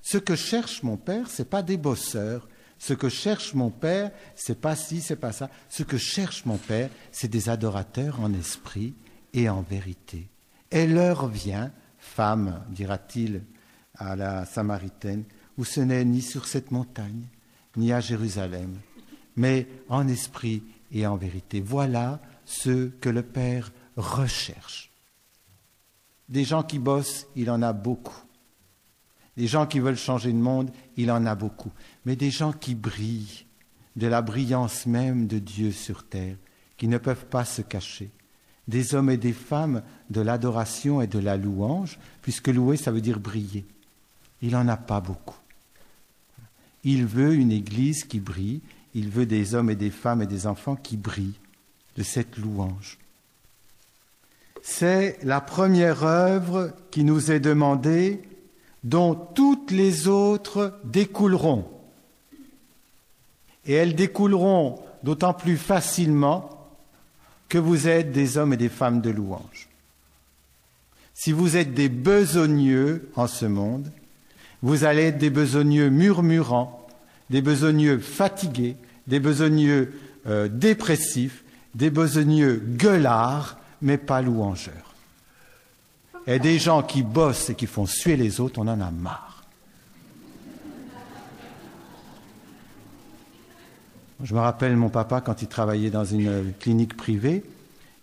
Ce que cherche mon Père, ce n'est pas des bosseurs. Ce que cherche mon Père, c'est pas ci, c'est pas ça. Ce que cherche mon Père, c'est des adorateurs en esprit et en vérité. Et l'heure vient, femme, dira-t-il à la Samaritaine, où ce n'est ni sur cette montagne, ni à Jérusalem, mais en esprit et en vérité. Voilà ce que le Père recherche. Des gens qui bossent, il en a beaucoup. Des gens qui veulent changer le monde, il en a beaucoup. Mais des gens qui brillent de la brillance même de Dieu sur terre, qui ne peuvent pas se cacher. Des hommes et des femmes de l'adoration et de la louange, puisque louer, ça veut dire briller. Il n'en a pas beaucoup. Il veut une église qui brille, il veut des hommes et des femmes et des enfants qui brillent de cette louange. C'est la première œuvre qui nous est demandée, dont toutes les autres découleront. Et elles découleront d'autant plus facilement que vous êtes des hommes et des femmes de louange. Si vous êtes des besogneux en ce monde, vous allez être des besogneux murmurants, des besogneux fatigués, des besogneux dépressifs, des besogneux gueulards, mais pas louangeurs. Et des gens qui bossent et qui font suer les autres, on en a marre. Je me rappelle mon papa, quand il travaillait dans une clinique privée,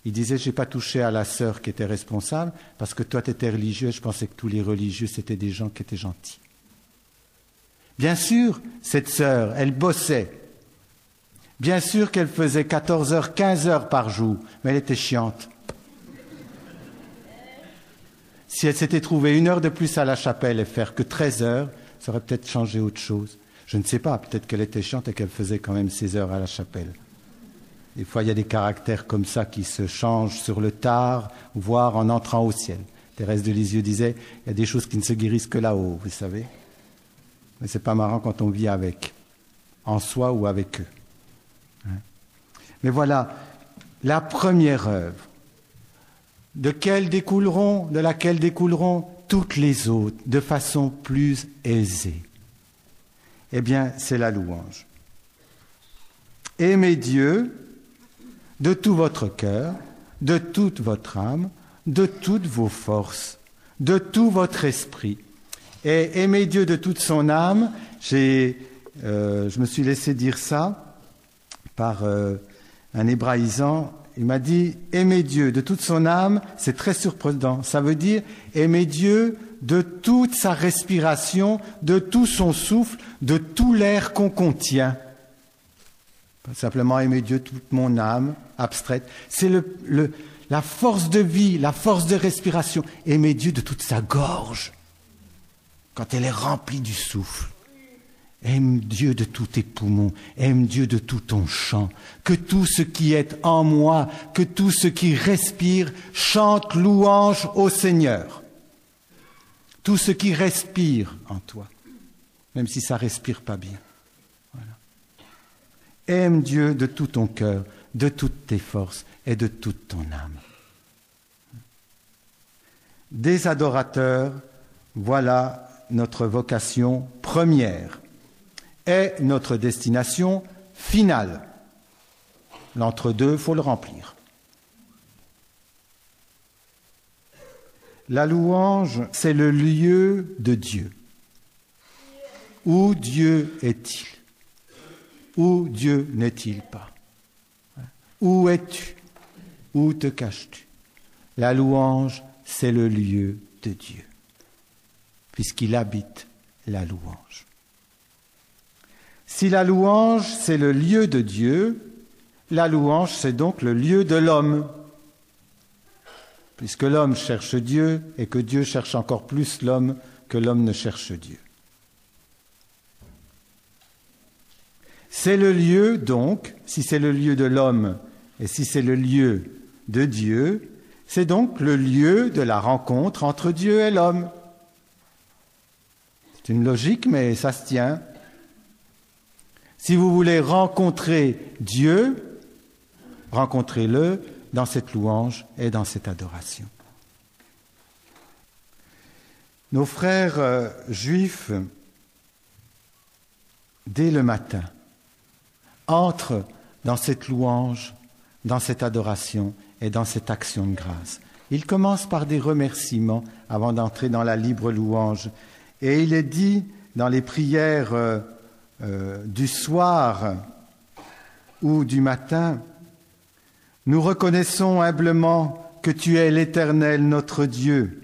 il disait « J'ai pas touché à la sœur qui était responsable, parce que toi, tu étais religieux, et je pensais que tous les religieux, c'était des gens qui étaient gentils. » Bien sûr, cette sœur, elle bossait. Bien sûr qu'elle faisait 14 heures, 15 heures par jour, mais elle était chiante. Si elle s'était trouvée 1 heure de plus à la chapelle et faire que 13 heures, ça aurait peut-être changé autre chose. Je ne sais pas, peut-être qu'elle était chiante et qu'elle faisait quand même 16 heures à la chapelle. Des fois, il y a des caractères comme ça qui se changent sur le tard, voire en entrant au ciel. Thérèse de Lisieux disait, il y a des choses qui ne se guérissent que là-haut, vous savez. Mais c'est pas marrant quand on vit avec, en soi ou avec eux. Mais voilà, la première œuvre, de laquelle découleront toutes les autres, de façon plus aisée. Eh bien, c'est la louange. Aimez Dieu de tout votre cœur, de toute votre âme, de toutes vos forces, de tout votre esprit. Et aimer Dieu de toute son âme, je me suis laissé dire ça par un hébraïsant. Il m'a dit « aimer Dieu de toute son âme », c'est très surprenant. Ça veut dire aimer Dieu de toute sa respiration, de tout son souffle, de tout l'air qu'on contient. Pas simplement aimer Dieu de toute mon âme, abstraite. C'est la force de vie, la force de respiration. Aimer Dieu de toute sa gorge, quand elle est remplie du souffle. Aime Dieu de tous tes poumons, aime Dieu de tout ton chant, que tout ce qui est en moi, que tout ce qui respire chante louange au Seigneur. Tout ce qui respire en toi, même si ça respire pas bien. Voilà. Aime Dieu de tout ton cœur, de toutes tes forces et de toute ton âme. Des adorateurs, voilà notre vocation première. Est notre destination finale. L'entre-deux, il faut le remplir. La louange, c'est le lieu de Dieu. Où Dieu est-il? Où Dieu n'est-il pas? Où es-tu? Où te caches-tu? La louange, c'est le lieu de Dieu, puisqu'il habite la louange. Si la louange, c'est le lieu de Dieu, la louange, c'est donc le lieu de l'homme. Puisque l'homme cherche Dieu et que Dieu cherche encore plus l'homme que l'homme ne cherche Dieu. C'est le lieu, donc, si c'est le lieu de l'homme et si c'est le lieu de Dieu, c'est donc le lieu de la rencontre entre Dieu et l'homme. C'est une logique, mais ça se tient. Si vous voulez rencontrer Dieu, rencontrez-le dans cette louange et dans cette adoration. Nos frères juifs dès le matin, entre dans cette louange, dans cette adoration et dans cette action de grâce. Il commence par des remerciements avant d'entrer dans la libre louange. Et il est dit dans les prières du soir ou du matin, « Nous reconnaissons humblement que tu es l'Éternel, notre Dieu,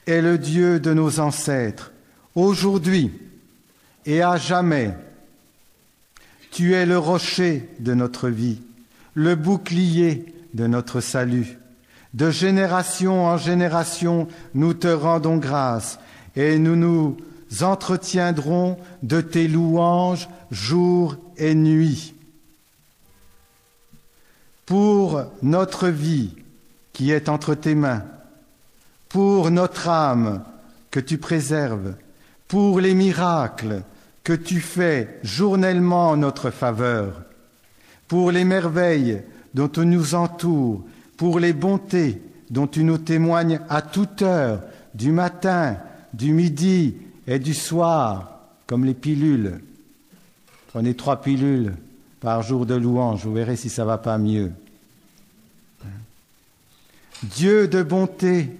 et le Dieu de nos ancêtres, aujourd'hui et à jamais. Tu es le rocher de notre vie, le bouclier de notre salut. De génération en génération, nous te rendons grâce et nous nous entretiendrons de tes louanges jour et nuit. Pour notre vie qui est entre tes mains, pour notre âme que tu préserves, pour les miracles que tu fais journellement en notre faveur, pour les merveilles dont tu nous entoures, pour les bontés dont tu nous témoignes à toute heure, du matin, du midi et du soir, comme les pilules. Prenez 3 pilules par jour de louange, vous verrez si ça ne va pas mieux. Dieu de bonté,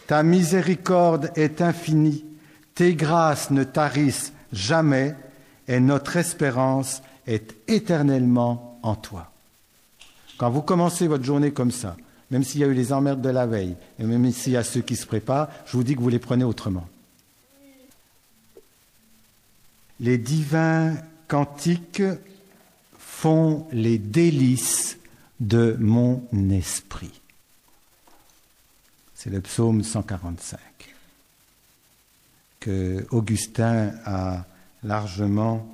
ta miséricorde est infinie, tes grâces ne tarissent jamais et notre espérance est éternellement en toi. Quand vous commencez votre journée comme ça, même s'il y a eu les emmerdes de la veille, et même s'il y a ceux qui se préparent, je vous dis que vous les prenez autrement. Les divins cantiques font les délices de mon esprit. C'est le psaume 145 que Augustin a largement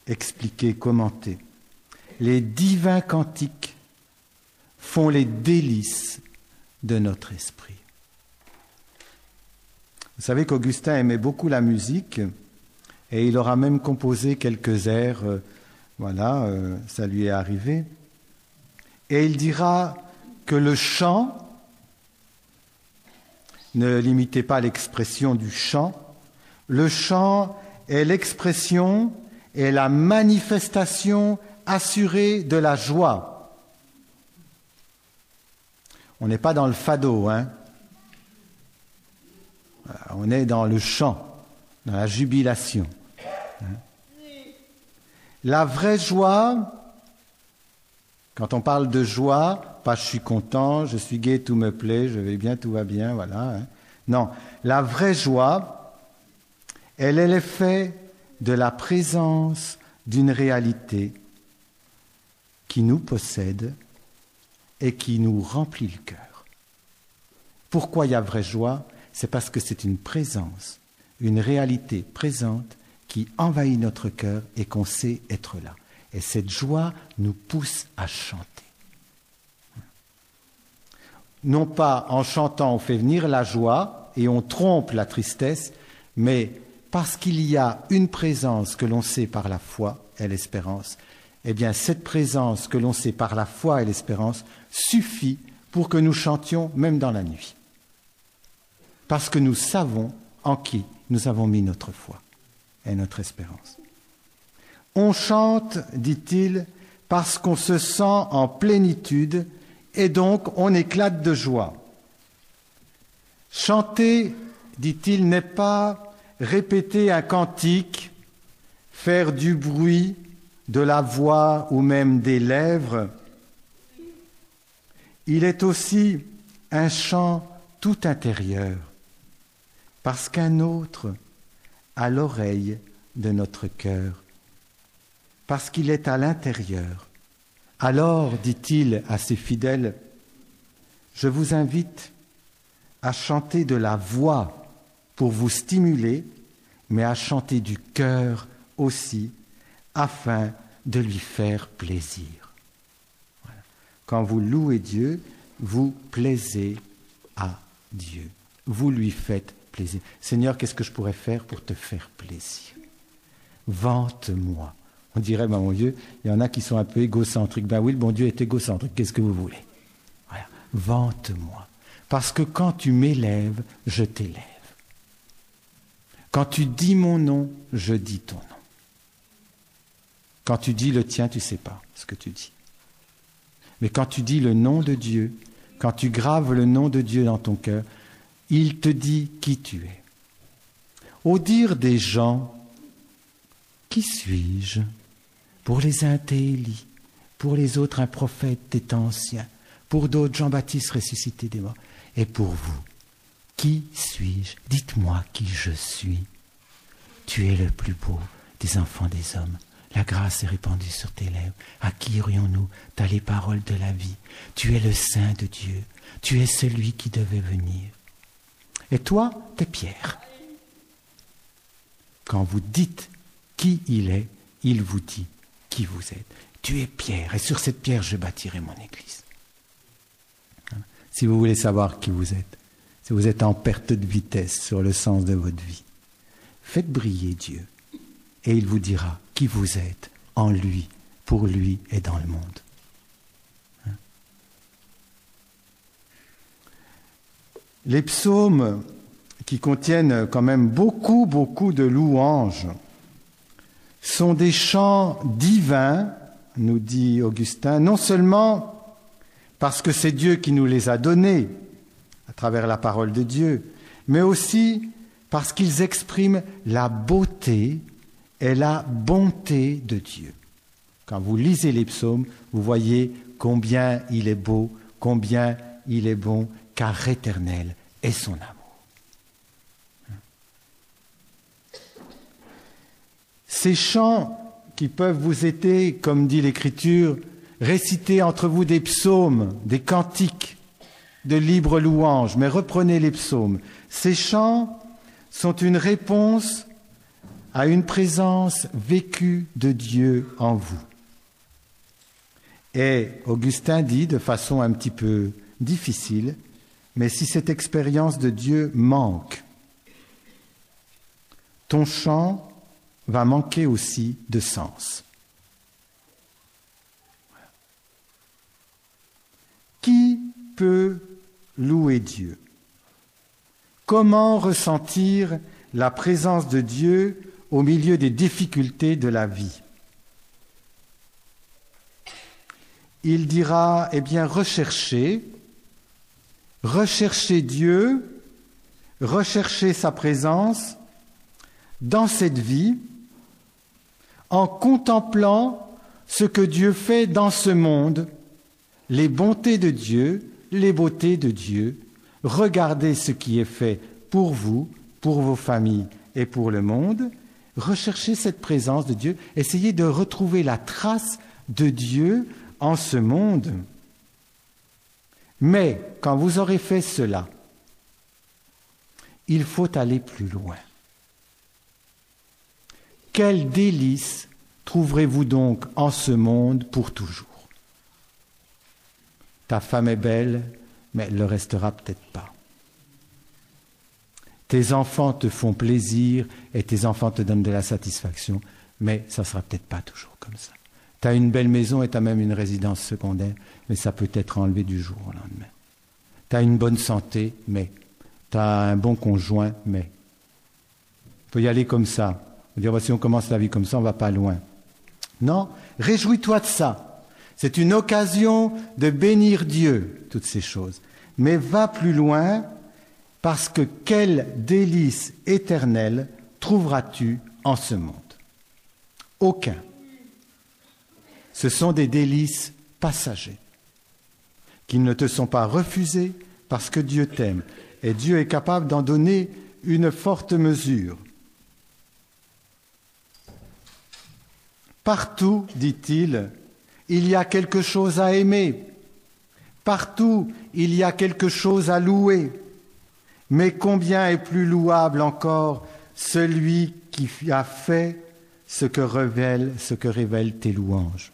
expliqué, commenté. Les divins cantiques font les délices de notre esprit. Vous savez qu'Augustin aimait beaucoup la musique et il aura même composé quelques airs, ça lui est arrivé. Et il dira que le chant, ne limitez pas l'expression du chant, le chant est l'expression et la manifestation assurée de la joie. On n'est pas dans le fado, hein. On est dans le chant, dans la jubilation. La vraie joie, quand on parle de joie, pas je suis content, je suis gai, tout me plaît, je vais bien, tout va bien, voilà. Hein. Non, la vraie joie, elle est l'effet de la présence d'une réalité qui nous possède et qui nous remplit le cœur. Pourquoi il y a vraie joie ? C'est parce que c'est une présence, une réalité présente qui envahit notre cœur et qu'on sait être là. Et cette joie nous pousse à chanter. Non pas en chantant on fait venir la joie et on trompe la tristesse, mais parce qu'il y a une présence que l'on sait par la foi et l'espérance, eh bien cette présence que l'on sait par la foi et l'espérance suffit pour que nous chantions même dans la nuit. Parce que nous savons en qui nous avons mis notre foi et notre espérance. On chante, dit-il, parce qu'on se sent en plénitude et donc on éclate de joie. Chanter, dit-il, n'est pas répéter un cantique, faire du bruit, de la voix ou même des lèvres. Il est aussi un chant tout intérieur, parce qu'un autre a l'oreille de notre cœur, parce qu'il est à l'intérieur. Alors, dit-il à ses fidèles, je vous invite à chanter de la voix pour vous stimuler, mais à chanter du cœur aussi, afin de lui faire plaisir. Voilà. Quand vous louez Dieu, vous plaisez à Dieu. Vous lui faites plaisir. Seigneur, qu'est-ce que je pourrais faire pour te faire plaisir? Vante-moi. On dirait, mon Dieu, il y en a qui sont un peu égocentriques. Ben oui, le bon Dieu est égocentrique. Qu'est-ce que vous voulez? Voilà. Vante-moi. Parce que quand tu m'élèves, je t'élève. Quand tu dis mon nom, je dis ton nom. Quand tu dis le tien, tu ne sais pas ce que tu dis. Mais quand tu dis le nom de Dieu, quand tu graves le nom de Dieu dans ton cœur, il te dit qui tu es. Au dire des gens, qui suis-je? Pour les uns, t'es Élie, pour les autres, un prophète des temps anciens, pour d'autres, Jean-Baptiste ressuscité des morts. Et pour vous, qui suis-je? Dites-moi qui je suis. Tu es le plus beau des enfants des hommes. La grâce est répandue sur tes lèvres. À qui irions-nous? T'as les paroles de la vie. Tu es le Saint de Dieu. Tu es celui qui devait venir. Et toi, t'es Pierre. Quand vous dites qui il est, il vous dit qui vous êtes. Tu es Pierre, et sur cette pierre, je bâtirai mon église. Si vous voulez savoir qui vous êtes, si vous êtes en perte de vitesse sur le sens de votre vie, faites briller Dieu, et il vous dira qui vous êtes en lui, pour lui et dans le monde. Les psaumes qui contiennent quand même beaucoup de louanges sont des chants divins, nous dit Augustin, non seulement parce que c'est Dieu qui nous les a donnés à travers la parole de Dieu, mais aussi parce qu'ils expriment la beauté et la bonté de Dieu. Quand vous lisez les psaumes, vous voyez combien il est beau, combien il est bon, car éternel est son amour. Ces chants qui peuvent vous aider, comme dit l'Écriture, réciter entre vous des psaumes, des cantiques de libre louange, mais reprenez les psaumes. Ces chants sont une réponse à une présence vécue de Dieu en vous. Et Augustin dit de façon un petit peu difficile, mais si cette expérience de Dieu manque, ton chant va manquer aussi de sens. Qui peut louer Dieu? Comment ressentir la présence de Dieu au milieu des difficultés de la vie? Il dira, eh bien, recherchez Dieu, recherchez sa présence dans cette vie, en contemplant ce que Dieu fait dans ce monde, les bontés de Dieu, les beautés de Dieu. Regardez ce qui est fait pour vous, pour vos familles et pour le monde. Recherchez cette présence de Dieu. Essayez de retrouver la trace de Dieu en ce monde. Mais quand vous aurez fait cela, il faut aller plus loin. Quel délice trouverez-vous donc en ce monde pour toujours? Ta femme est belle, mais elle ne le restera peut-être pas. Tes enfants te font plaisir et tes enfants te donnent de la satisfaction, mais ça ne sera peut-être pas toujours comme ça. Tu as une belle maison et tu as même une résidence secondaire, mais ça peut être enlevé du jour au lendemain. Tu as une bonne santé, mais tu as un bon conjoint, mais il faut y aller comme ça. On va dire, si on commence la vie comme ça, on ne va pas loin. Non, réjouis-toi de ça. C'est une occasion de bénir Dieu, toutes ces choses. Mais va plus loin, parce que quel délice éternel trouveras-tu en ce monde? Aucun. Ce sont des délices passagers, qui ne te sont pas refusés parce que Dieu t'aime. Et Dieu est capable d'en donner une forte mesure. Partout, dit-il, il y a quelque chose à aimer. Partout, il y a quelque chose à louer. Mais combien est plus louable encore celui qui a fait ce que révèlent tes louanges.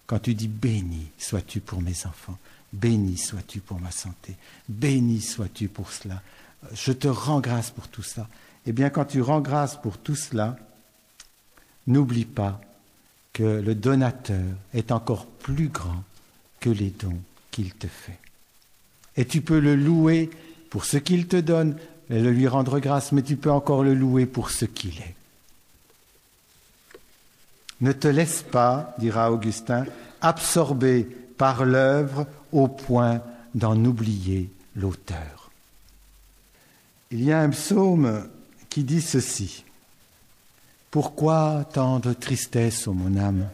Quand tu dis « Béni sois-tu pour mes enfants, béni sois-tu pour ma santé, béni sois-tu pour cela, je te rends grâce pour tout cela ». Eh bien, quand tu rends grâce pour tout cela, n'oublie pas que le donateur est encore plus grand que les dons qu'il te fait. Et tu peux le louer pour ce qu'il te donne, et le lui rendre grâce, mais tu peux encore le louer pour ce qu'il est. Ne te laisse pas, dira Augustin, absorber par l'œuvre au point d'en oublier l'auteur. Il y a un psaume qui dit ceci. « Pourquoi tant de tristesse, ô mon âme?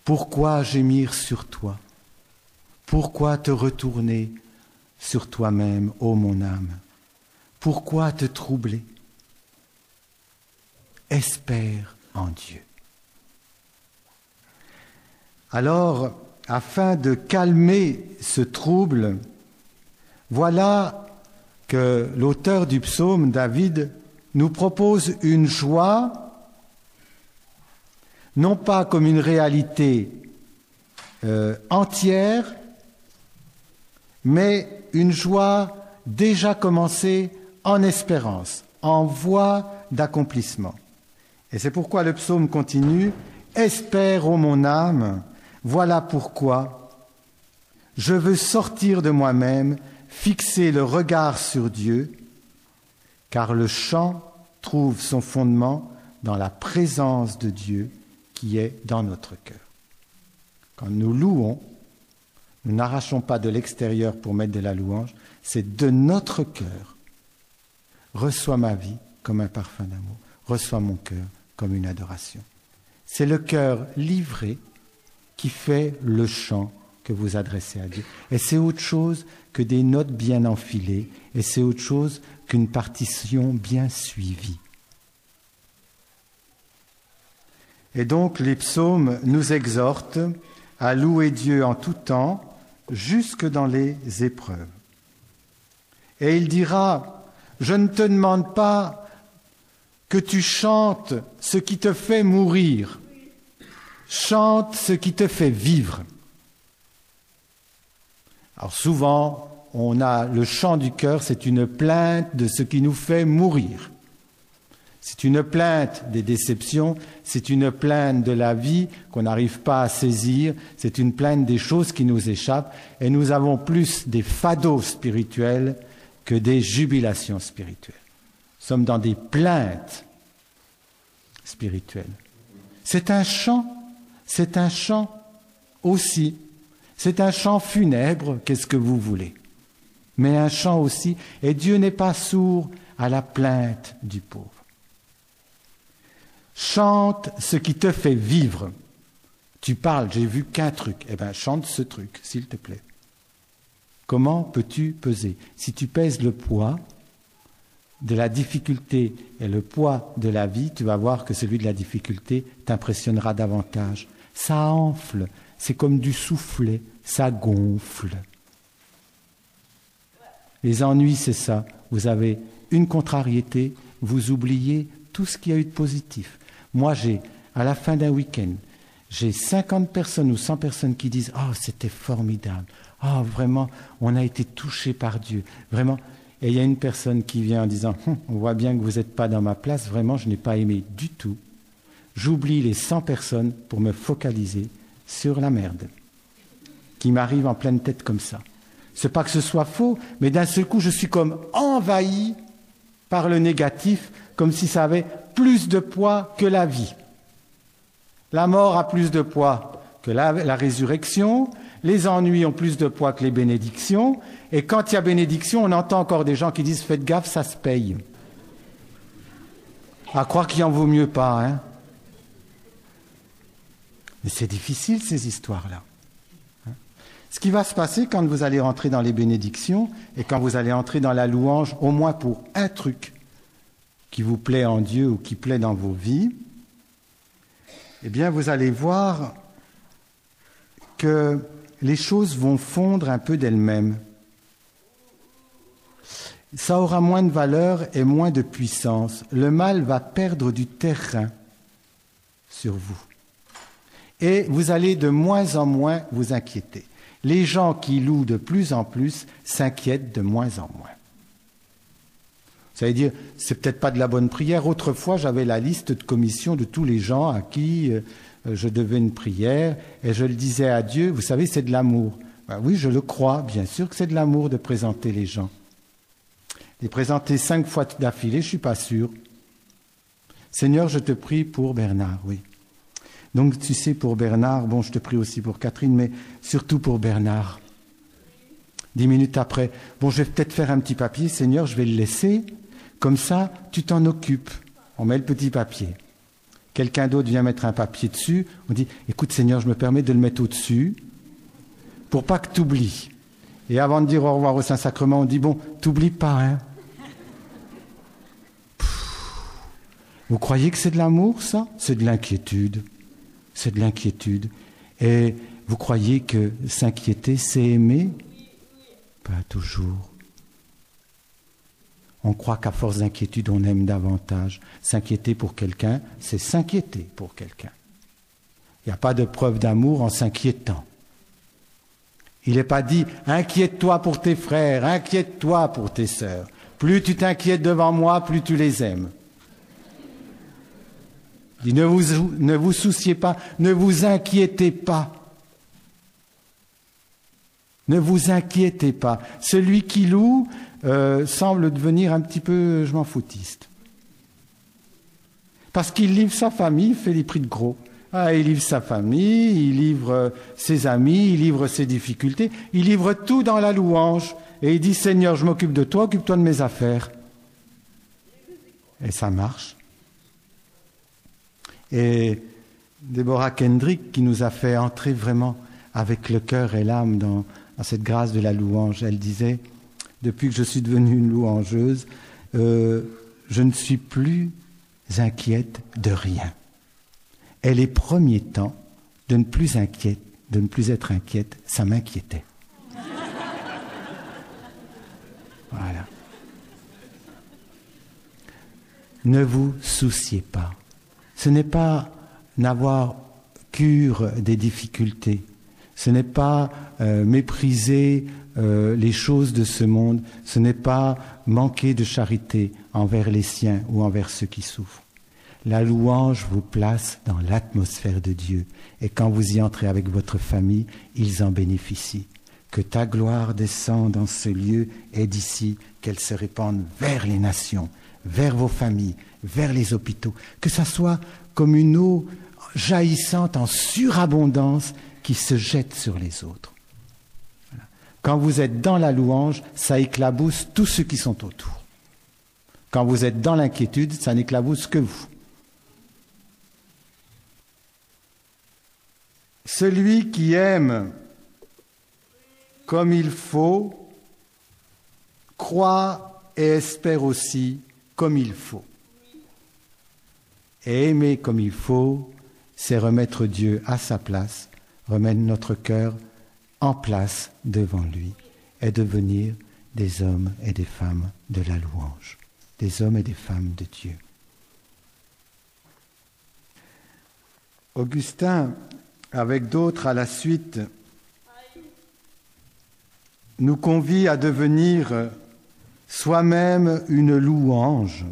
Pourquoi gémir sur toi? Pourquoi te retourner sur toi-même, ô mon âme? Pourquoi te troubler? Espère en Dieu. » Alors, afin de calmer ce trouble, voilà que l'auteur du psaume, David, nous propose une joie, non pas comme une réalité entière, mais une joie déjà commencée en espérance, en voie d'accomplissement. Et c'est pourquoi le psaume continue « Espère, ô mon âme, voilà pourquoi je veux sortir de moi-même, fixer le regard sur Dieu, car le chant trouve son fondement dans la présence de Dieu qui est dans notre cœur. » Quand nous louons, nous n'arrachons pas de l'extérieur pour mettre de la louange, c'est de notre cœur. Reçois ma vie comme un parfum d'amour, reçois mon cœur comme une adoration. C'est le cœur livré qui fait le chant que vous adressez à Dieu. Et c'est autre chose que des notes bien enfilées, et c'est autre chose qu'une partition bien suivie. Et donc les psaumes nous exhortent à louer Dieu en tout temps, jusque dans les épreuves. Et il dira, je ne te demande pas que tu chantes ce qui te fait mourir, chante ce qui te fait vivre. Alors souvent, on a le chant du cœur, c'est une plainte de ce qui nous fait mourir. C'est une plainte des déceptions, c'est une plainte de la vie qu'on n'arrive pas à saisir, c'est une plainte des choses qui nous échappent, et nous avons plus des fados spirituels que des jubilations spirituelles. Nous sommes dans des plaintes spirituelles. C'est un chant aussi. C'est un chant funèbre, qu'est-ce que vous voulez? Mais un chant aussi, et Dieu n'est pas sourd à la plainte du pauvre. Chante ce qui te fait vivre. Tu parles, j'ai vu qu'un truc. Eh bien, chante ce truc, s'il te plaît. Comment peux-tu peser? Si tu pèses le poids de la difficulté et le poids de la vie, tu vas voir que celui de la difficulté t'impressionnera davantage. Ça enfle, c'est comme du soufflet, ça gonfle. Les ennuis, c'est ça. Vous avez une contrariété, vous oubliez tout ce qu'il y a eu de positif. Moi, à la fin d'un week-end, j'ai 50 personnes ou 100 personnes qui disent « Oh, c'était formidable. Oh, vraiment, on a été touchés par Dieu. Vraiment. » Et il y a une personne qui vient en disant « On voit bien que vous n'êtes pas dans ma place. Vraiment, je n'ai pas aimé du tout. » J'oublie les 100 personnes pour me focaliser sur la merde qui m'arrive en pleine tête comme ça. C'est pas que ce soit faux, mais d'un seul coup, je suis comme envahi par le négatif, comme si ça avait plus de poids que la vie. La mort a plus de poids que la résurrection, les ennuis ont plus de poids que les bénédictions, et quand il y a bénédiction, on entend encore des gens qui disent « Faites gaffe, ça se paye ». À croire qu'il en vaut mieux pas, hein. Mais c'est difficile, ces histoires-là. Ce qui va se passer quand vous allez entrer dans les bénédictions et quand vous allez entrer dans la louange, au moins pour un truc qui vous plaît en Dieu ou qui plaît dans vos vies, eh bien, vous allez voir que les choses vont fondre un peu d'elles-mêmes. Ça aura moins de valeur et moins de puissance. Le mal va perdre du terrain sur vous. Et vous allez de moins en moins vous inquiéter. Les gens qui louent de plus en plus s'inquiètent de moins en moins. Ça veut dire, c'est peut-être pas de la bonne prière. Autrefois, j'avais la liste de commission de tous les gens à qui je devais une prière et je le disais à Dieu, vous savez, c'est de l'amour. Ben oui, je le crois, bien sûr que c'est de l'amour de présenter les gens. les présenter 5 fois d'affilée, je ne suis pas sûr. Seigneur, je te prie pour Bernard, oui. Donc, tu sais, pour Bernard, bon, je te prie aussi pour Catherine, mais surtout pour Bernard. 10 minutes après, bon, je vais peut-être faire un petit papier, Seigneur, je vais le laisser. Comme ça, tu t'en occupes. On met le petit papier. Quelqu'un d'autre vient mettre un papier dessus. On dit, écoute, Seigneur, je me permets de le mettre au-dessus pour pas que tu oublies. Et avant de dire au revoir au Saint-Sacrement, on dit, bon, t'oublies pas, hein. Vous croyez que c'est de l'amour, ça? C'est de l'inquiétude. C'est de l'inquiétude. Et vous croyez que s'inquiéter, c'est aimer? Pas toujours. On croit qu'à force d'inquiétude, on aime davantage. S'inquiéter pour quelqu'un, c'est s'inquiéter pour quelqu'un. Il n'y a pas de preuve d'amour en s'inquiétant. Il n'est pas dit « inquiète-toi pour tes frères, inquiète-toi pour tes sœurs. Plus tu t'inquiètes devant moi, plus tu les aimes. » Il dit, ne vous souciez pas, ne vous inquiétez pas. Ne vous inquiétez pas. Celui qui loue semble devenir un petit peu je m'en foutiste. Parce qu'il livre sa famille, il fait les prix de gros. Ah, il livre sa famille, il livre ses amis, il livre ses difficultés, il livre tout dans la louange. Et il dit, Seigneur, je m'occupe de toi, occupe-toi de mes affaires. Et ça marche. Et Deborah Kendrick, qui nous a fait entrer vraiment avec le cœur et l'âme dans cette grâce de la louange, elle disait, depuis que je suis devenue une louangeuse, je ne suis plus inquiète de rien. Et les premiers temps, de ne plus être inquiète, ça m'inquiétait. Voilà. Ne vous souciez pas. Ce n'est pas n'avoir cure des difficultés. Ce n'est pas mépriser les choses de ce monde. Ce n'est pas manquer de charité envers les siens ou envers ceux qui souffrent. La louange vous place dans l'atmosphère de Dieu. Et quand vous y entrez avec votre famille, ils en bénéficient. Que ta gloire descende dans ce lieu et d'ici, qu'elle se répande vers les nations, vers vos familles, vers les hôpitaux. Que ça soit comme une eau jaillissante en surabondance qui se jette sur les autres. Voilà. Quand vous êtes dans la louange, ça éclabousse tous ceux qui sont autour. Quand vous êtes dans l'inquiétude, ça n'éclabousse que vous. Celui qui aime comme il faut, croit et espère aussi comme il faut. Et aimer comme il faut, c'est remettre Dieu à sa place, remettre notre cœur en place devant lui et devenir des hommes et des femmes de la louange, des hommes et des femmes de Dieu. Augustin, avec d'autres à la suite, nous convie à devenir soi-même une louange.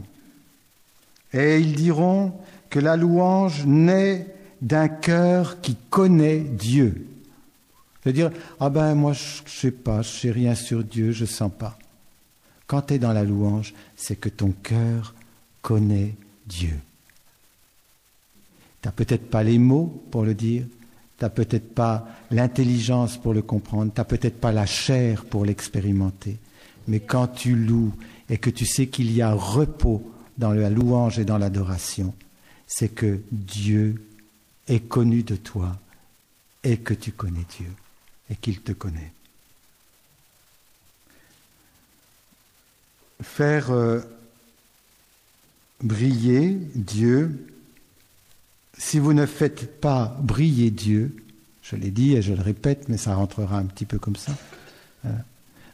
Et ils diront que la louange naît d'un cœur qui connaît Dieu. C'est-à-dire, ah ben moi je sais pas, je sais rien sur Dieu, je sens pas. Quand tu es dans la louange, c'est que ton cœur connaît Dieu. Tu n'as peut-être pas les mots pour le dire, tu n'as peut-être pas l'intelligence pour le comprendre, tu n'as peut-être pas la chair pour l'expérimenter. Mais quand tu loues et que tu sais qu'il y a repos dans la louange et dans l'adoration, c'est que Dieu est connu de toi et que tu connais Dieu et qu'il te connaît. Faire briller Dieu. Si vous ne faites pas briller Dieu, je l'ai dit et je le répète, mais ça rentrera un petit peu comme ça,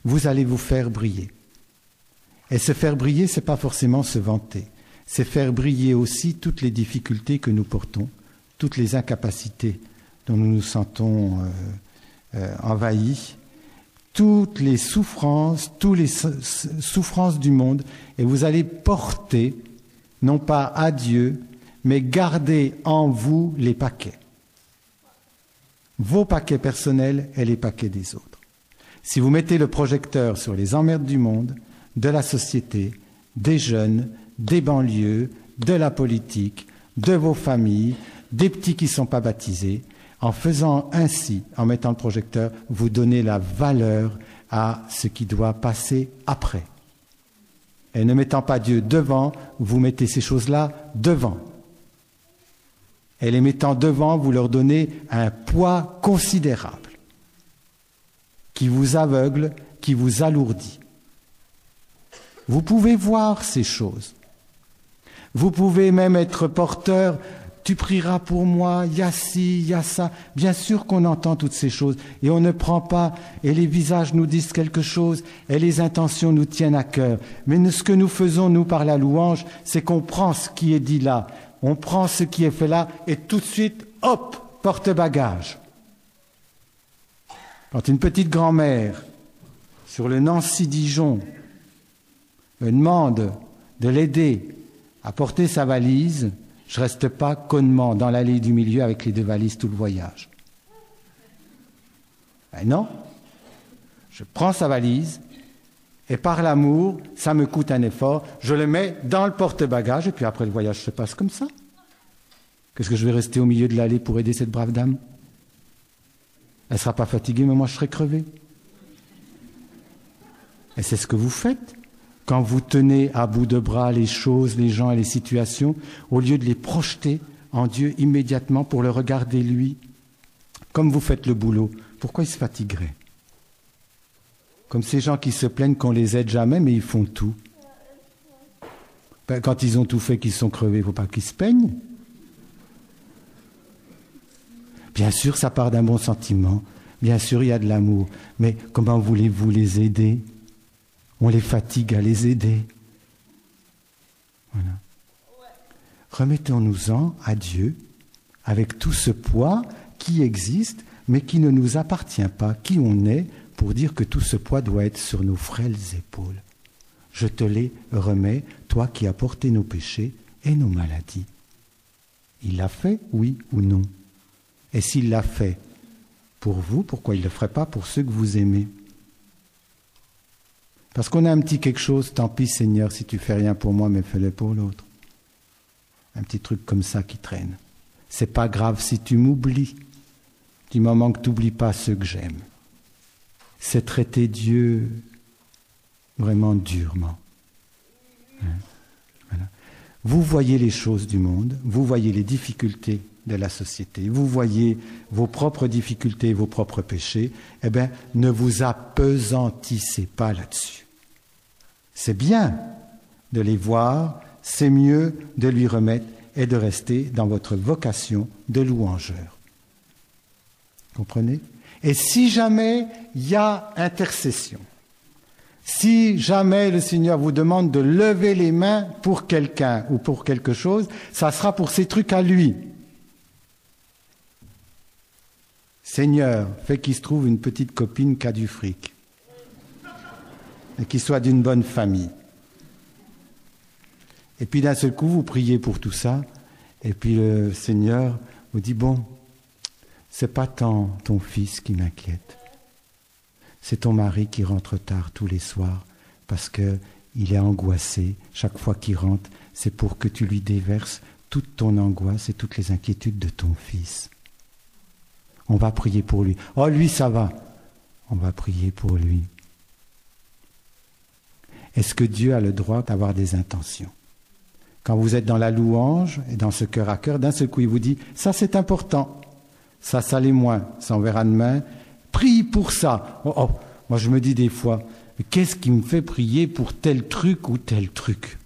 vous allez vous faire briller. Et se faire briller, ce n'est pas forcément se vanter. C'est faire briller aussi toutes les difficultés que nous portons, toutes les incapacités dont nous nous sentons envahis, toutes les souffrances du monde, et vous allez porter, non pas à Dieu, mais garder en vous les paquets. Vos paquets personnels et les paquets des autres. Si vous mettez le projecteur sur les emmerdes du monde, de la société, des jeunes, des banlieues, de la politique, de vos familles, des petits qui ne sont pas baptisés. En faisant ainsi, en mettant le projecteur, vous donnez la valeur à ce qui doit passer après. Et ne mettant pas Dieu devant, vous mettez ces choses-là devant. Et les mettant devant, vous leur donnez un poids considérable qui vous aveugle, qui vous alourdit. Vous pouvez voir ces choses. Vous pouvez même être porteur. Tu prieras pour moi, il y a ci, il y a ça. Bien sûr qu'on entend toutes ces choses et on ne prend pas, et les visages nous disent quelque chose et les intentions nous tiennent à cœur. Mais ce que nous faisons, nous, par la louange, c'est qu'on prend ce qui est dit là, on prend ce qui est fait là et tout de suite, hop, porte-bagages. Quand une petite grand-mère sur le Nancy-Dijon me demande de l'aider à porter sa valise, je ne reste pas connement dans l'allée du milieu avec les 2 valises tout le voyage. Ben non, je prends sa valise et par l'amour, ça me coûte un effort, je le mets dans le porte-bagages et puis après le voyage se passe comme ça. Qu'est-ce que je vais rester au milieu de l'allée pour aider cette brave dame? Elle ne sera pas fatiguée, mais moi je serai crevé. Et c'est ce que vous faites. Quand vous tenez à bout de bras les choses, les gens et les situations, au lieu de les projeter en Dieu immédiatement pour le regarder lui, comme vous faites le boulot, pourquoi il se fatiguerait? Comme ces gens qui se plaignent qu'on les aide jamais, mais ils font tout. Ben, quand ils ont tout fait, qu'ils sont crevés, il ne faut pas qu'ils se peignent. Bien sûr, ça part d'un bon sentiment. Bien sûr, il y a de l'amour. Mais comment voulez-vous les aider? On les fatigue à les aider. Voilà. Remettons-nous-en à Dieu avec tout ce poids qui existe, mais qui ne nous appartient pas, qui on est, pour dire que tout ce poids doit être sur nos frêles épaules. Je te les remets, toi qui as porté nos péchés et nos maladies. Il l'a fait, oui ou non? Et s'il l'a fait pour vous, pourquoi il ne le ferait pas pour ceux que vous aimez? Parce qu'on a un petit quelque chose, tant pis Seigneur, si tu fais rien pour moi, mais fais-le pour l'autre. Un petit truc comme ça qui traîne. C'est pas grave si tu m'oublies, du moment que tu n'oublies pas ceux que j'aime. C'est traiter Dieu vraiment durement. Voilà. Vous voyez les choses du monde, vous voyez les difficultés de la société, vous voyez vos propres difficultés, vos propres péchés, eh bien, ne vous appesantissez pas là-dessus. C'est bien de les voir, c'est mieux de lui remettre et de rester dans votre vocation de louangeur. Comprenez? Et si jamais il y a intercession, si jamais le Seigneur vous demande de lever les mains pour quelqu'un ou pour quelque chose, ça sera pour ces trucs à lui. Seigneur, fais qu'il se trouve une petite copine qui a du fric et qui soit d'une bonne famille. Et puis d'un seul coup, vous priez pour tout ça, et puis le Seigneur vous dit, bon, c'est pas tant ton fils qui m'inquiète, c'est ton mari qui rentre tard tous les soirs parce qu'il est angoissé. Chaque fois qu'il rentre, c'est pour que tu lui déverses toute ton angoisse et toutes les inquiétudes de ton fils. On va prier pour lui. Oh, lui, ça va. On va prier pour lui. Est-ce que Dieu a le droit d'avoir des intentions? Quand vous êtes dans la louange et dans ce cœur à cœur, d'un seul coup, il vous dit, ça c'est important, ça l'est moins, ça on verra demain. Prie pour ça. Oh, moi je me dis des fois, qu'est-ce qui me fait prier pour tel truc ou tel truc?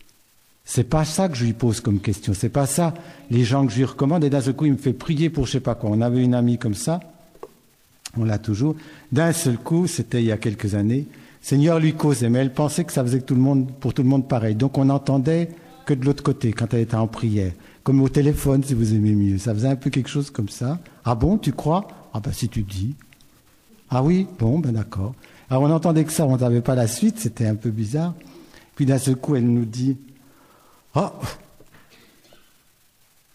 C'est pas ça que je lui pose comme question, c'est pas ça les gens que je lui recommande, et d'un seul coup il me fait prier pour je sais pas quoi. On avait une amie comme ça, on l'a toujours, d'un seul coup, c'était il y a quelques années, Seigneur lui causait, mais elle pensait que ça faisait pour tout le monde pareil, donc on n'entendait que de l'autre côté quand elle était en prière, comme au téléphone si vous aimez mieux, ça faisait un peu quelque chose comme ça. Ah bon, tu crois? Ah ben si tu dis. Ah oui, bon, ben d'accord. Alors on n'entendait que ça, on n'avait pas la suite, c'était un peu bizarre. Puis d'un seul coup, elle nous dit, ah,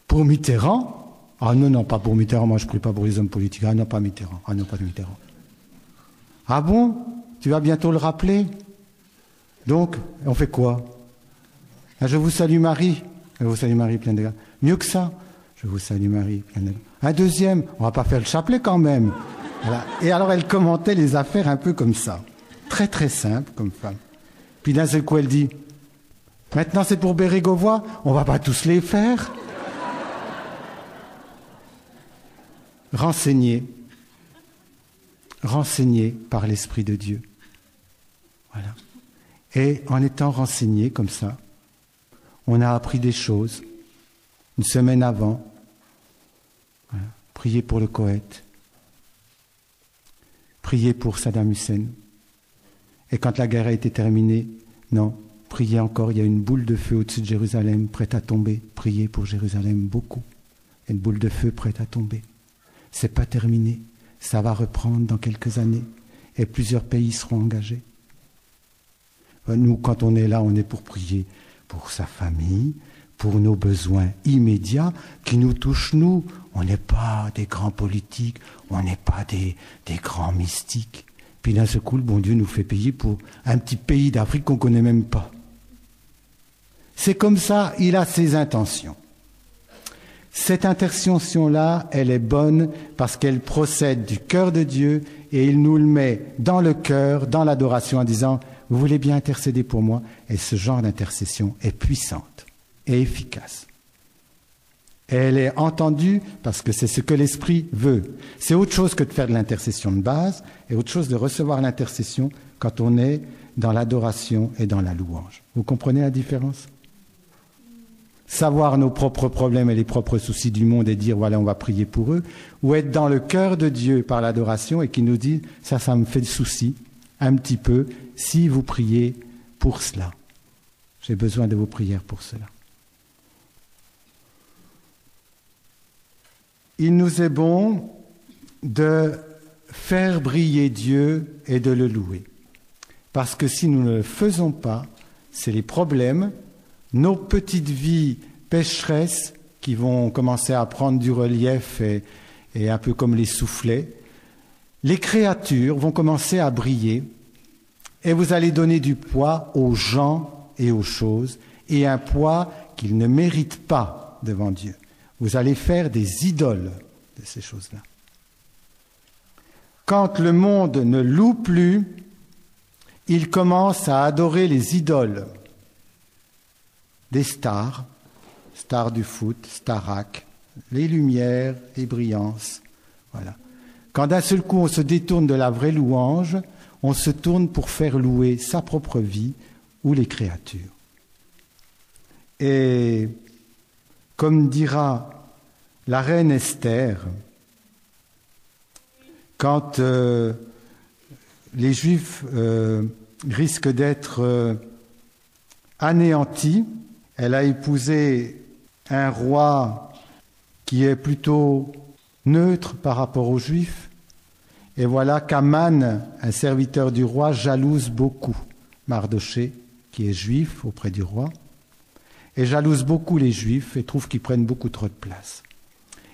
pour Mitterrand? Ah non, pas pour Mitterrand, moi je ne prie pas pour les hommes politiques. Ah non, pas Mitterrand. Ah non, pas Mitterrand. Ah bon? Tu vas bientôt le rappeler? Donc, on fait quoi? Je vous salue Marie. Je vous salue Marie, pleine de grâce. Mieux que ça. Je vous salue Marie, pleine de grâce. Un deuxième. On va pas faire le chapelet quand même. Voilà. Et alors, elle commentait les affaires un peu comme ça. Très, très simple comme femme. Puis d'un seul coup, elle dit, maintenant c'est pour Bérégovoy, on va pas tous les faire. Renseigné par l'Esprit de Dieu. Voilà. Et en étant renseigné comme ça, on a appris des choses. Une semaine avant, voilà, prier pour le Koweït, prier pour Saddam Hussein. Et quand la guerre a été terminée, non, priez encore, il y a une boule de feu au-dessus de Jérusalem prête à tomber. Priez pour Jérusalem beaucoup. Il y a une boule de feu prête à tomber. C'est pas terminé. Ça va reprendre dans quelques années. Et plusieurs pays seront engagés. Nous, quand on est là, on est pour prier pour sa famille, pour nos besoins immédiats qui nous touchent nous. On n'est pas des grands politiques, on n'est pas des grands mystiques. Puis d'un seul coup, le bon Dieu nous fait payer pour un petit pays d'Afrique qu'on ne connaît même pas. C'est comme ça, il a ses intentions. Cette intercession-là, elle est bonne parce qu'elle procède du cœur de Dieu et il nous le met dans le cœur, dans l'adoration en disant « Vous voulez bien intercéder pour moi ?» Et ce genre d'intercession est puissante et efficace. Et elle est entendue parce que c'est ce que l'Esprit veut. C'est autre chose que de faire de l'intercession de base et autre chose de recevoir l'intercession quand on est dans l'adoration et dans la louange. Vous comprenez la différence ? Savoir nos propres problèmes et les propres soucis du monde et dire voilà on va prier pour eux, ou être dans le cœur de Dieu par l'adoration et qui nous dit ça me fait de souci un petit peu si vous priez pour cela. J'ai besoin de vos prières pour cela. Il nous est bon de faire briller Dieu et de le louer. Parce que si nous ne le faisons pas, c'est les problèmes, nos petites vies pécheresses qui vont commencer à prendre du relief et un peu comme les soufflets, les créatures vont commencer à briller et vous allez donner du poids aux gens et aux choses et un poids qu'ils ne méritent pas devant Dieu. Vous allez faire des idoles de ces choses-là. Quand le monde ne loue plus, il commence à adorer les idoles. Des stars du foot, Starac, les lumières, les brillances. Voilà. Quand d'un seul coup on se détourne de la vraie louange, on se tourne pour faire louer sa propre vie ou les créatures. Et comme dira la reine Esther, quand les Juifs risquent d'être anéantis, elle a épousé un roi qui est plutôt neutre par rapport aux Juifs. Et voilà qu'Aman, un serviteur du roi, jalouse beaucoup Mardochée, qui est juif auprès du roi, et jalouse beaucoup les Juifs et trouve qu'ils prennent beaucoup trop de place.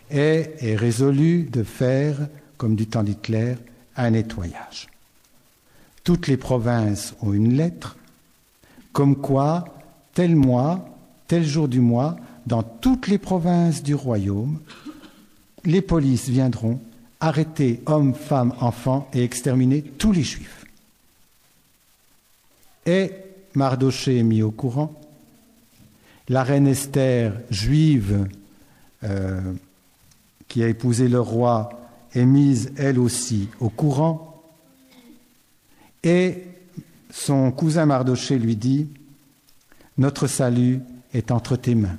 Et est résolu de faire, comme du temps d'Hitler, un nettoyage. Toutes les provinces ont une lettre, comme quoi, tel mois, tel jour du mois, dans toutes les provinces du royaume, les polices viendront arrêter hommes, femmes, enfants et exterminer tous les Juifs. Et Mardochée est mis au courant. La reine Esther, juive, qui a épousé le roi, est mise elle aussi au courant. Et son cousin Mardochée lui dit « Notre salut est entre tes mains,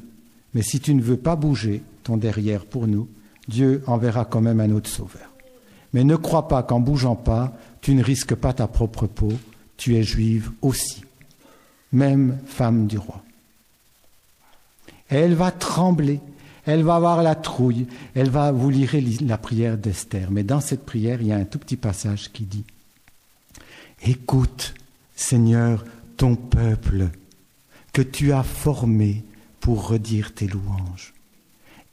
mais si tu ne veux pas bouger ton derrière pour nous, Dieu enverra quand même un autre sauveur. Mais ne crois pas qu'en bougeant pas, tu ne risques pas ta propre peau, tu es juive aussi, même femme du roi. » Et elle va trembler, elle va avoir la trouille, elle va, vous lirez la prière d'Esther, mais dans cette prière, il y a un tout petit passage qui dit « Écoute, Seigneur, ton peuple, que tu as formé pour redire tes louanges.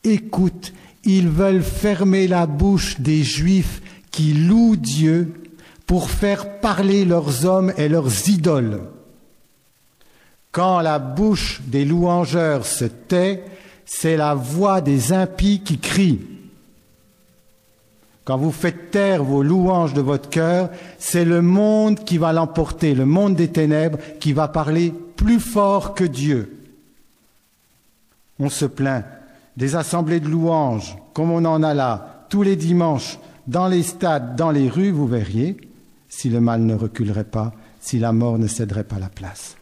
Écoute, ils veulent fermer la bouche des Juifs qui louent Dieu pour faire parler leurs hommes et leurs idoles. Quand la bouche des louangeurs se tait, c'est la voix des impies qui crie. Quand vous faites taire vos louanges de votre cœur, c'est le monde qui va l'emporter, le monde des ténèbres qui va parler plus fort que Dieu. On se plaint des assemblées de louanges, comme on en a là, tous les dimanches, dans les stades, dans les rues, vous verriez, si le mal ne reculerait pas, si la mort ne céderait pas la place.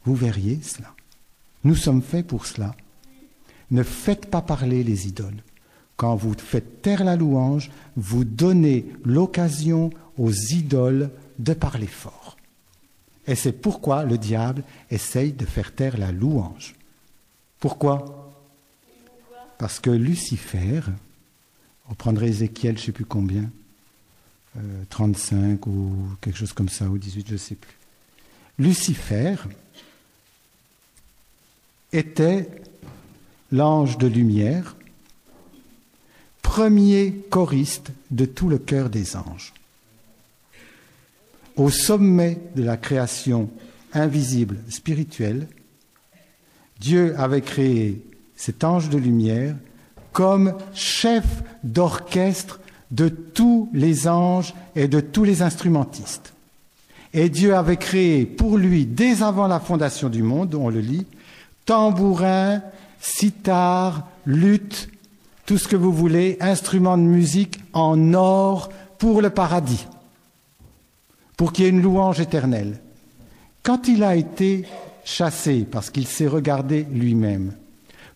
Vous verriez cela. Nous sommes faits pour cela. Ne faites pas parler les idoles. Quand vous faites taire la louange, vous donnez l'occasion aux idoles de parler fort. Et c'est pourquoi le diable essaye de faire taire la louange. Pourquoi ? Parce que Lucifer, on prendrait Ézéchiel, je ne sais plus combien, 35 ou quelque chose comme ça, ou 18, je ne sais plus. Lucifer était l'ange de lumière, premier choriste de tout le chœur des anges. Au sommet de la création invisible, spirituelle, Dieu avait créé cet ange de lumière comme chef d'orchestre de tous les anges et de tous les instrumentistes. Et Dieu avait créé pour lui, dès avant la fondation du monde, on le lit, tambourin, sitar, luth, tout ce que vous voulez, instruments de musique en or pour le paradis, pour qu'il y ait une louange éternelle. Quand il a été chassé, parce qu'il s'est regardé lui-même,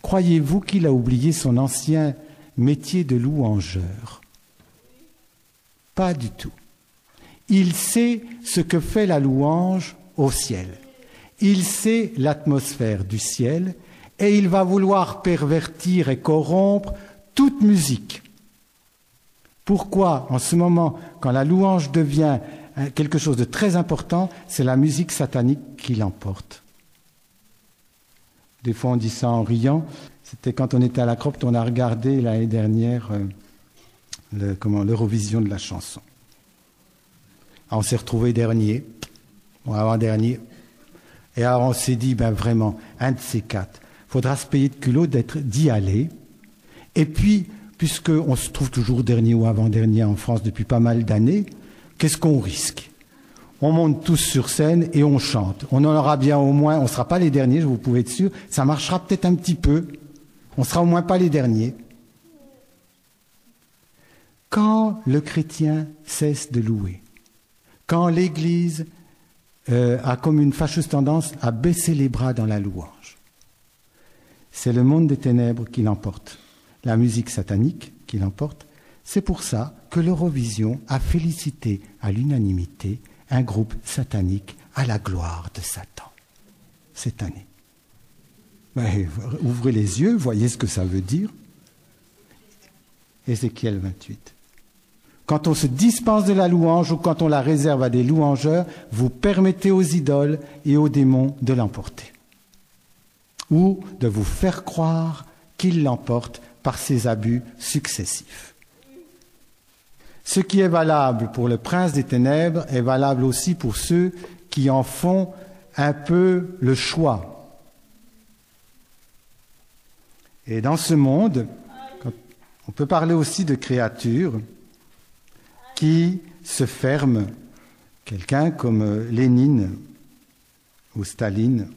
croyez-vous qu'il a oublié son ancien métier de louangeur ? Pas du tout. Il sait ce que fait la louange au ciel. Il sait l'atmosphère du ciel et il va vouloir pervertir et corrompre toute musique. Pourquoi, en ce moment, quand la louange devient quelque chose de très important, c'est la musique satanique qui l'emporte. Des fois, on dit ça en riant. C'était quand on était à la Cropte, on a regardé l'année dernière l'Eurovision de la chanson. Alors, on s'est retrouvé dernier, ou avant-dernier. Et alors, on s'est dit, vraiment, un de ces quatre, il faudra se payer de culot d'y aller. Et puis, puisqu'on se trouve toujours dernier ou avant-dernier en France depuis pas mal d'années, qu'est-ce qu'on risque ? On monte tous sur scène et on chante. On en aura bien au moins, on ne sera pas les derniers, je vous pouvez être sûr, ça marchera peut-être un petit peu, on ne sera au moins pas les derniers. Quand le chrétien cesse de louer, quand l'Église a comme une fâcheuse tendance à baisser les bras dans la louange, c'est le monde des ténèbres qui l'emporte, la musique satanique qui l'emporte. C'est pour ça que l'Eurovision a félicité à l'unanimité un groupe satanique à la gloire de Satan cette année. Ouvrez les yeux, voyez ce que ça veut dire. Ézéchiel 28. Quand on se dispense de la louange ou quand on la réserve à des louangeurs, vous permettez aux idoles et aux démons de l'emporter. Ou de vous faire croire qu'ils l'emportent par ses abus successifs. Ce qui est valable pour le prince des ténèbres est valable aussi pour ceux qui en font un peu le choix. Et dans ce monde, on peut parler aussi de créatures qui se ferment. Quelqu'un comme Lénine ou Staline.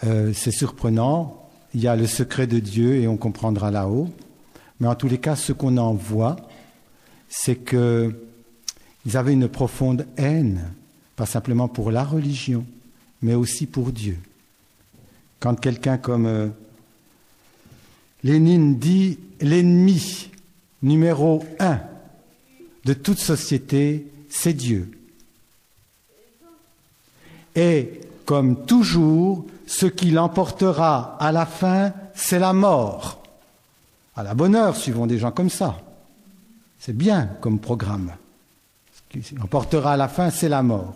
C'est surprenant. Il y a le secret de Dieu et on comprendra là-haut. Mais en tous les cas, ce qu'on en voit, c'est qu'ils avaient une profonde haine, pas simplement pour la religion, mais aussi pour Dieu. Quand quelqu'un comme Lénine dit « l'ennemi numéro 1 de toute société, c'est Dieu ». Et comme toujours, ce qui l'emportera à la fin, c'est la mort. À la bonne heure, suivons des gens comme ça. C'est bien comme programme. Ce qui emportera à la fin, c'est la mort.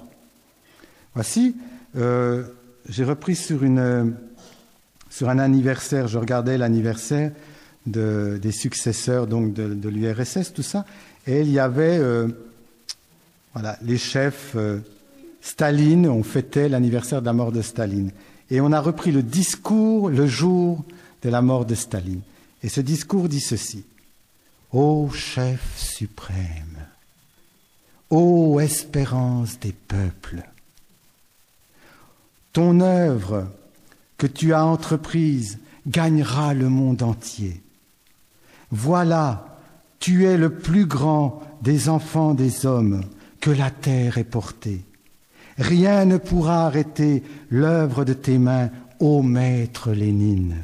Voici, j'ai repris sur un anniversaire, je regardais l'anniversaire des successeurs donc de l'URSS, tout ça, et il y avait les chefs Staline, on fêtait l'anniversaire de la mort de Staline. Et on a repris le discours le jour de la mort de Staline. Et ce discours dit ceci. Ô chef suprême, ô espérance des peuples, ton œuvre que tu as entreprise gagnera le monde entier. Voilà, tu es le plus grand des enfants des hommes que la terre ait porté. Rien ne pourra arrêter l'œuvre de tes mains, ô maître Lénine.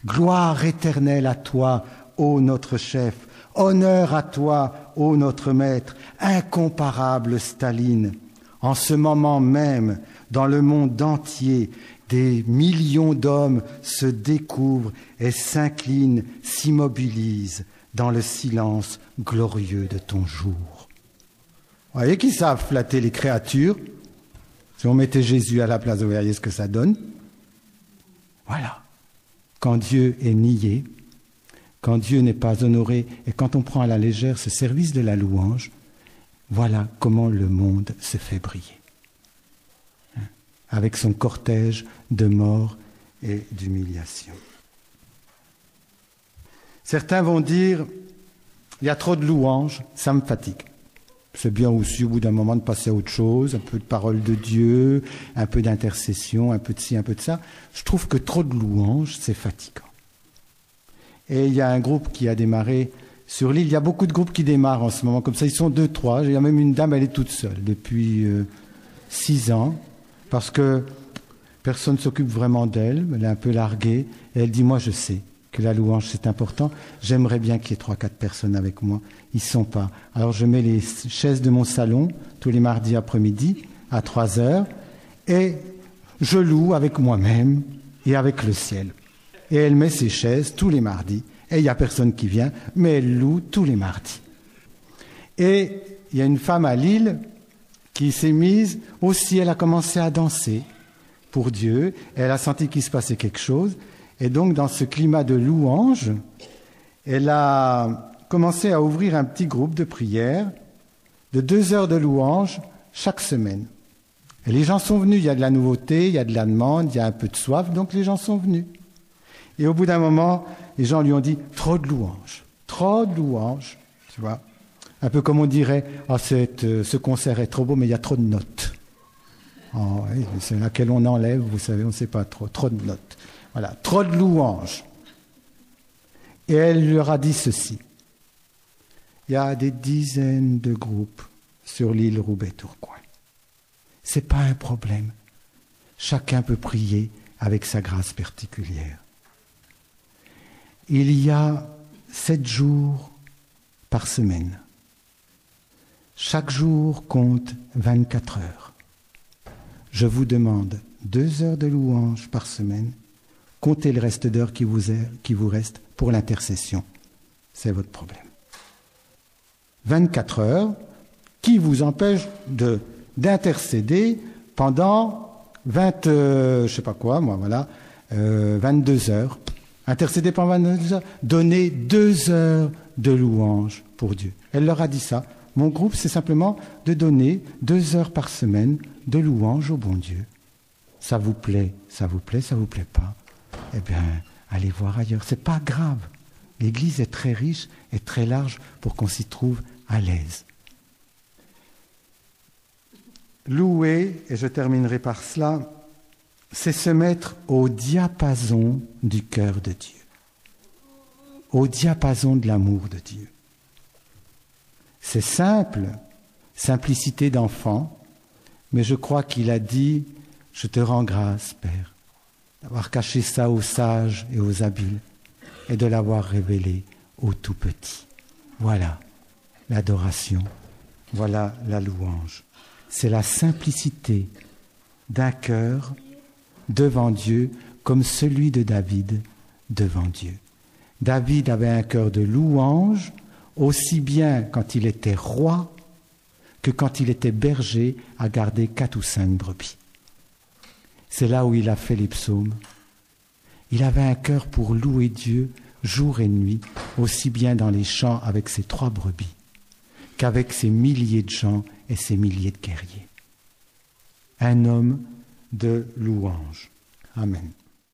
Gloire éternelle à toi, ô notre chef. Honneur à toi, ô notre maître, incomparable Staline. En ce moment même, dans le monde entier, des millions d'hommes se découvrent et s'inclinent, s'immobilisent dans le silence glorieux de ton jour. Vous voyez qu'ils savent flatter les créatures. Si on mettait Jésus à la place, vous voyez ce que ça donne. Voilà. Quand Dieu est nié, quand Dieu n'est pas honoré et quand on prend à la légère ce service de la louange, voilà comment le monde se fait briller. Avec son cortège de mort et d'humiliation. Certains vont dire, il y a trop de louanges, ça me fatigue. C'est bien aussi au bout d'un moment de passer à autre chose, un peu de parole de Dieu, un peu d'intercession, un peu de ci, un peu de ça. Je trouve que trop de louanges, c'est fatigant. Et il y a un groupe qui a démarré sur l'île. Il y a beaucoup de groupes qui démarrent en ce moment comme ça. Ils sont 2, 3. Il y a même une dame, elle est toute seule depuis 6 ans parce que personne ne s'occupe vraiment d'elle. Elle est un peu larguée. Et elle dit, moi je sais que la louange c'est important. J'aimerais bien qu'il y ait 3, 4 personnes avec moi. Ils ne sont pas. Alors je mets les chaises de mon salon tous les mardis après-midi à 3 heures et je loue avec moi-même et avec le ciel. Et elle met ses chaises tous les mardis. Et il n'y a personne qui vient, mais elle loue tous les mardis. Et il y a une femme à Lille qui s'est mise, aussi elle a commencé à danser pour Dieu. Elle a senti qu'il se passait quelque chose. Et donc dans ce climat de louange, elle a commencé à ouvrir un petit groupe de prière de 2 heures de louange chaque semaine. Et les gens sont venus, il y a de la nouveauté, il y a de la demande, il y a un peu de soif, donc les gens sont venus. Et au bout d'un moment, les gens lui ont dit « trop de louanges, tu vois. Un peu comme on dirait « ce concert est trop beau, mais il y a trop de notes. Oh, oui, c'est laquelle on enlève, vous savez, on ne sait pas trop de notes. Voilà, trop de louanges. » Et elle leur a dit ceci. Il y a des dizaines de groupes sur l'île Roubaix-Tourcoing. Ce n'est pas un problème. Chacun peut prier avec sa grâce particulière. Il y a 7 jours par semaine. Chaque jour compte 24 heures. Je vous demande 2 heures de louange par semaine. Comptez le reste d'heures qui vous reste pour l'intercession. C'est votre problème. 24 heures qui vous empêche d'intercéder pendant 22 heures. Intercéder pendant 22 heures, donner 2 heures de louange pour Dieu. Elle leur a dit ça. Mon groupe, c'est simplement de donner 2 heures par semaine de louange au bon Dieu. Ça vous plaît, ça vous plaît pas. Eh bien, allez voir ailleurs. C'est pas grave. L'Église est très riche et très large pour qu'on s'y trouve à l'aise. Louer, et je terminerai par cela, c'est se mettre au diapason du cœur de Dieu, au diapason de l'amour de Dieu. C'est simple, simplicité d'enfant, mais je crois qu'il a dit « Je te rends grâce, Père, d'avoir caché ça aux sages et aux habiles et de l'avoir révélé aux tout petits. » Voilà l'adoration, voilà la louange. C'est la simplicité d'un cœur devant Dieu comme celui de David devant Dieu. David avait un cœur de louange aussi bien quand il était roi que quand il était berger à garder 4 ou 5 brebis. C'est là où il a fait les psaumes. Il avait un cœur pour louer Dieu jour et nuit, aussi bien dans les champs avec ses 3 brebis qu'avec ses milliers de gens et ses milliers de guerriers. un homme de louange. Amen.